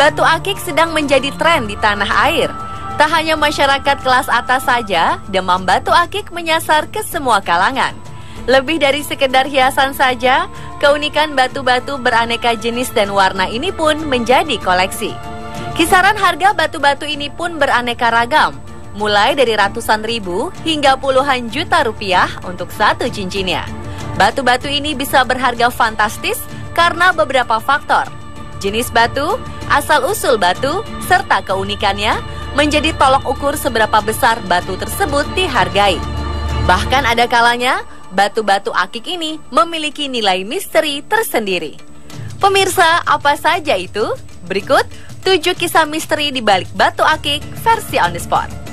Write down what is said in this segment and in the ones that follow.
batu akik sedang menjadi tren di tanah air. Tak hanya masyarakat kelas atas saja, demam batu akik menyasar ke semua kalangan. Lebih dari sekedar hiasan saja, keunikan batu-batu beraneka jenis dan warna ini pun menjadi koleksi. Kisaran harga batu-batu ini pun beraneka ragam, mulai dari ratusan ribu hingga puluhan juta rupiah untuk satu cincinnya. Batu-batu ini bisa berharga fantastis karena beberapa faktor. Jenis batu, asal-usul batu, serta keunikannya menjadi tolok ukur seberapa besar batu tersebut dihargai. Bahkan ada kalanya, batu-batu akik ini memiliki nilai misteri tersendiri. Pemirsa, apa saja itu? Berikut 7 kisah misteri di balik batu akik versi On The Spot.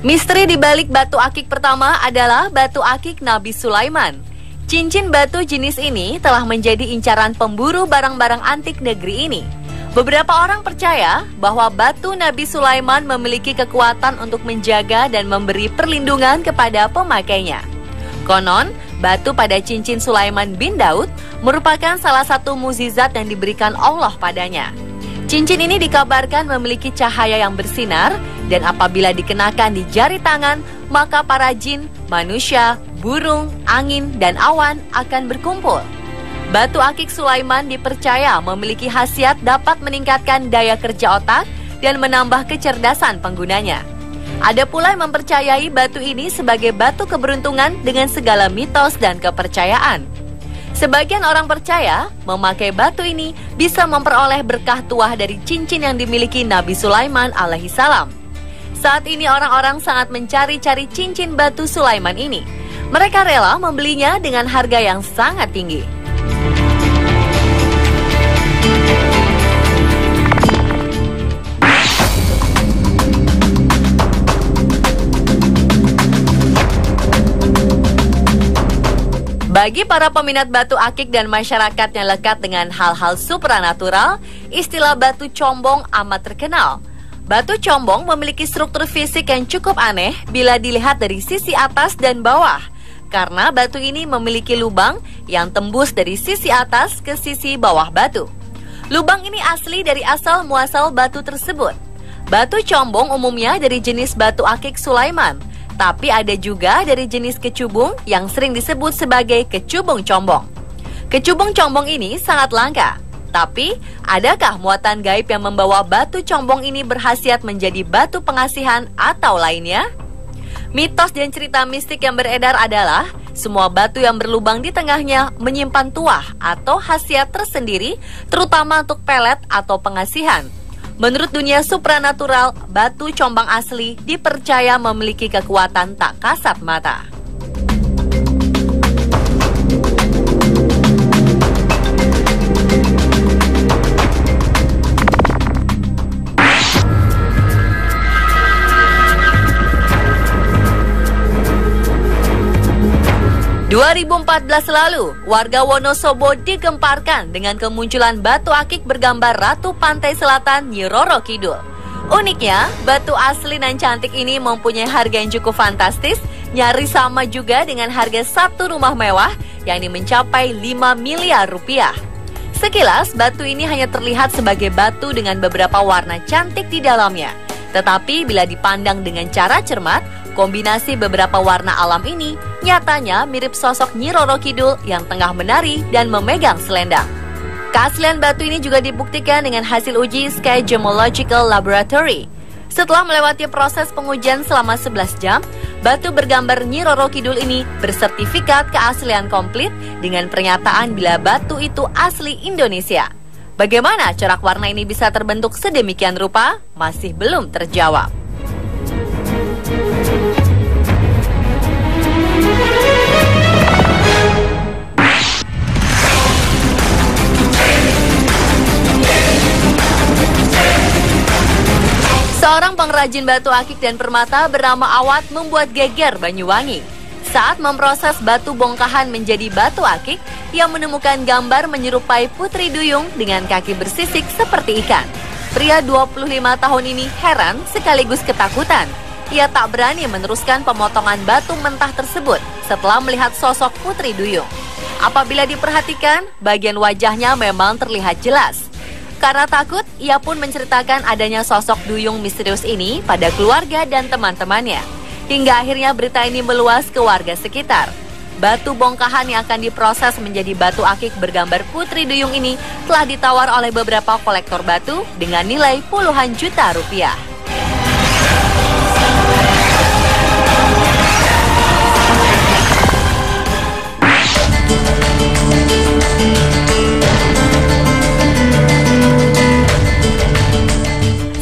Misteri di balik batu akik pertama adalah batu akik Nabi Sulaiman. Cincin batu jenis ini telah menjadi incaran pemburu barang-barang antik negeri ini. Beberapa orang percaya bahwa batu Nabi Sulaiman memiliki kekuatan untuk menjaga dan memberi perlindungan kepada pemakainya. Konon, batu pada cincin Sulaiman bin Daud merupakan salah satu mukjizat yang diberikan Allah padanya. Cincin ini dikabarkan memiliki cahaya yang bersinar, dan apabila dikenakan di jari tangan, maka para jin, manusia, burung, angin, dan awan akan berkumpul. Batu akik Sulaiman dipercaya memiliki khasiat dapat meningkatkan daya kerja otak dan menambah kecerdasan penggunanya. Ada pula yang mempercayai batu ini sebagai batu keberuntungan dengan segala mitos dan kepercayaan. Sebagian orang percaya memakai batu ini bisa memperoleh berkah tuah dari cincin yang dimiliki Nabi Sulaiman alaihissalam. Saat ini orang-orang sangat mencari-cari cincin batu Sulaiman ini. Mereka rela membelinya dengan harga yang sangat tinggi. Bagi para peminat batu akik dan masyarakat yang lekat dengan hal-hal supranatural, istilah batu combong amat terkenal. Batu combong memiliki struktur fisik yang cukup aneh bila dilihat dari sisi atas dan bawah, karena batu ini memiliki lubang yang tembus dari sisi atas ke sisi bawah batu. Lubang ini asli dari asal muasal batu tersebut. Batu combong umumnya dari jenis batu akik Sulaiman, tapi ada juga dari jenis kecubung yang sering disebut sebagai kecubung combong. Kecubung combong ini sangat langka. Tapi, adakah muatan gaib yang membawa batu combong ini berkhasiat menjadi batu pengasihan atau lainnya? Mitos dan cerita mistik yang beredar adalah semua batu yang berlubang di tengahnya menyimpan tuah atau khasiat tersendiri, terutama untuk pelet atau pengasihan. Menurut dunia supranatural, batu combang asli dipercaya memiliki kekuatan tak kasat mata. ...2014 lalu, warga Wonosobo digemparkan dengan kemunculan batu akik bergambar Ratu Pantai Selatan Nyi Roro Kidul. Uniknya, batu asli dan cantik ini mempunyai harga yang cukup fantastis, nyaris sama juga dengan harga satu rumah mewah, yakni mencapai 5 miliar rupiah. Sekilas, batu ini hanya terlihat sebagai batu dengan beberapa warna cantik di dalamnya. Tetapi bila dipandang dengan cara cermat, kombinasi beberapa warna alam ini nyatanya mirip sosok Nyi Roro Kidul yang tengah menari dan memegang selendang. Keaslian batu ini juga dibuktikan dengan hasil uji Sky Gemological Laboratory. Setelah melewati proses pengujian selama 11 jam, batu bergambar Nyi Roro Kidul ini bersertifikat keaslian komplit dengan pernyataan bila batu itu asli Indonesia. Bagaimana corak warna ini bisa terbentuk sedemikian rupa? Masih belum terjawab. Seorang pengrajin batu akik dan permata bernama Awat membuat geger Banyuwangi. Saat memproses batu bongkahan menjadi batu akik, ia menemukan gambar menyerupai putri duyung dengan kaki bersisik seperti ikan. Pria 25 tahun ini heran sekaligus ketakutan. Ia tak berani meneruskan pemotongan batu mentah tersebut setelah melihat sosok putri duyung. Apabila diperhatikan, bagian wajahnya memang terlihat jelas. Karena takut, ia pun menceritakan adanya sosok duyung misterius ini pada keluarga dan teman-temannya. Hingga akhirnya berita ini meluas ke warga sekitar. Batu bongkahan yang akan diproses menjadi batu akik bergambar putri duyung ini telah ditawar oleh beberapa kolektor batu dengan nilai puluhan juta rupiah.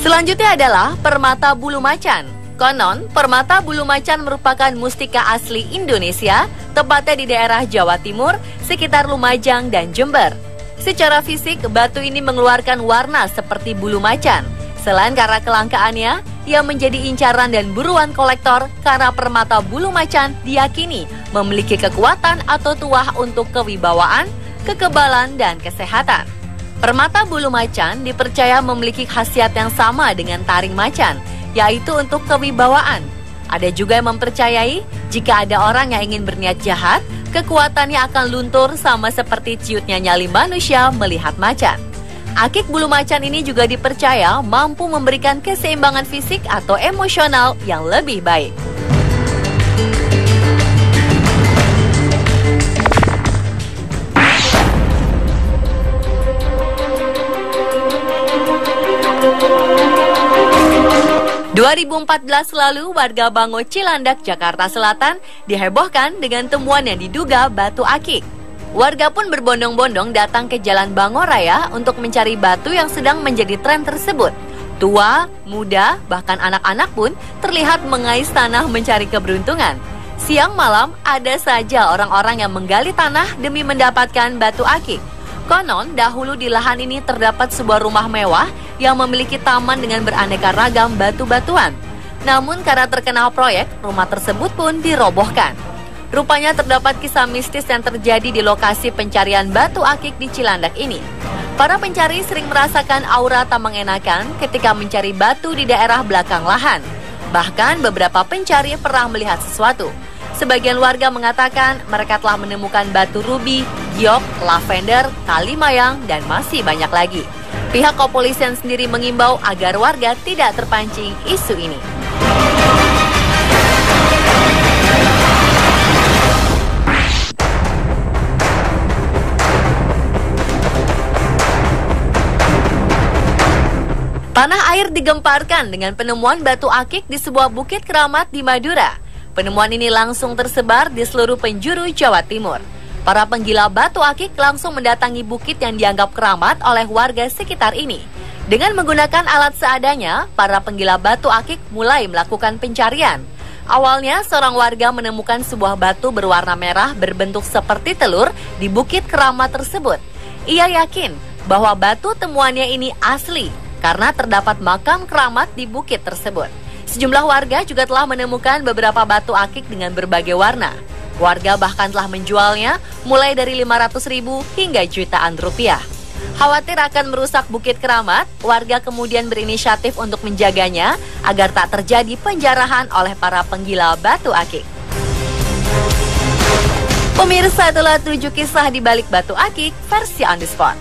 Selanjutnya adalah permata bulu macan. Konon, permata bulu macan merupakan mustika asli Indonesia, tepatnya di daerah Jawa Timur, sekitar Lumajang dan Jember. Secara fisik, batu ini mengeluarkan warna seperti bulu macan. Selain karena kelangkaannya, ia menjadi incaran dan buruan kolektor karena permata bulu macan diyakini memiliki kekuatan atau tuah untuk kewibawaan, kekebalan, dan kesehatan. Permata bulu macan dipercaya memiliki khasiat yang sama dengan taring macan, yaitu untuk kewibawaan. Ada juga yang mempercayai jika ada orang yang ingin berniat jahat, kekuatannya akan luntur sama seperti ciutnya nyali manusia melihat macan. Akik bulu macan ini juga dipercaya mampu memberikan keseimbangan fisik atau emosional yang lebih baik. ...2014 lalu, warga Bango Cilandak, Jakarta Selatan dihebohkan dengan temuan yang diduga batu akik. Warga pun berbondong-bondong datang ke Jalan Bango Raya untuk mencari batu yang sedang menjadi tren tersebut. Tua, muda, bahkan anak-anak pun terlihat mengais tanah mencari keberuntungan. Siang malam, ada saja orang-orang yang menggali tanah demi mendapatkan batu akik. Konon, dahulu di lahan ini terdapat sebuah rumah mewah yang memiliki taman dengan beraneka ragam batu-batuan. Namun karena terkena proyek, rumah tersebut pun dirobohkan. Rupanya terdapat kisah mistis yang terjadi di lokasi pencarian batu akik di Cilandak ini. Para pencari sering merasakan aura tak mengenakan ketika mencari batu di daerah belakang lahan. Bahkan beberapa pencari pernah melihat sesuatu. Sebagian warga mengatakan mereka telah menemukan batu rubi, giok, lavender, kalimayang, dan masih banyak lagi. Pihak kepolisian sendiri mengimbau agar warga tidak terpancing isu ini. Tanah air digemparkan dengan penemuan batu akik di sebuah bukit keramat di Madura. Penemuan ini langsung tersebar di seluruh penjuru Jawa Timur. Para penggila batu akik langsung mendatangi bukit yang dianggap keramat oleh warga sekitar ini. Dengan menggunakan alat seadanya, para penggila batu akik mulai melakukan pencarian. Awalnya, seorang warga menemukan sebuah batu berwarna merah berbentuk seperti telur di bukit keramat tersebut. Ia yakin bahwa batu temuannya ini asli karena terdapat makam keramat di bukit tersebut. Sejumlah warga juga telah menemukan beberapa batu akik dengan berbagai warna. Warga bahkan telah menjualnya mulai dari 500.000 hingga jutaan rupiah. Khawatir akan merusak bukit keramat, warga kemudian berinisiatif untuk menjaganya agar tak terjadi penjarahan oleh para penggila batu akik. Pemirsa, itulah 7 kisah di balik batu akik versi on the spot.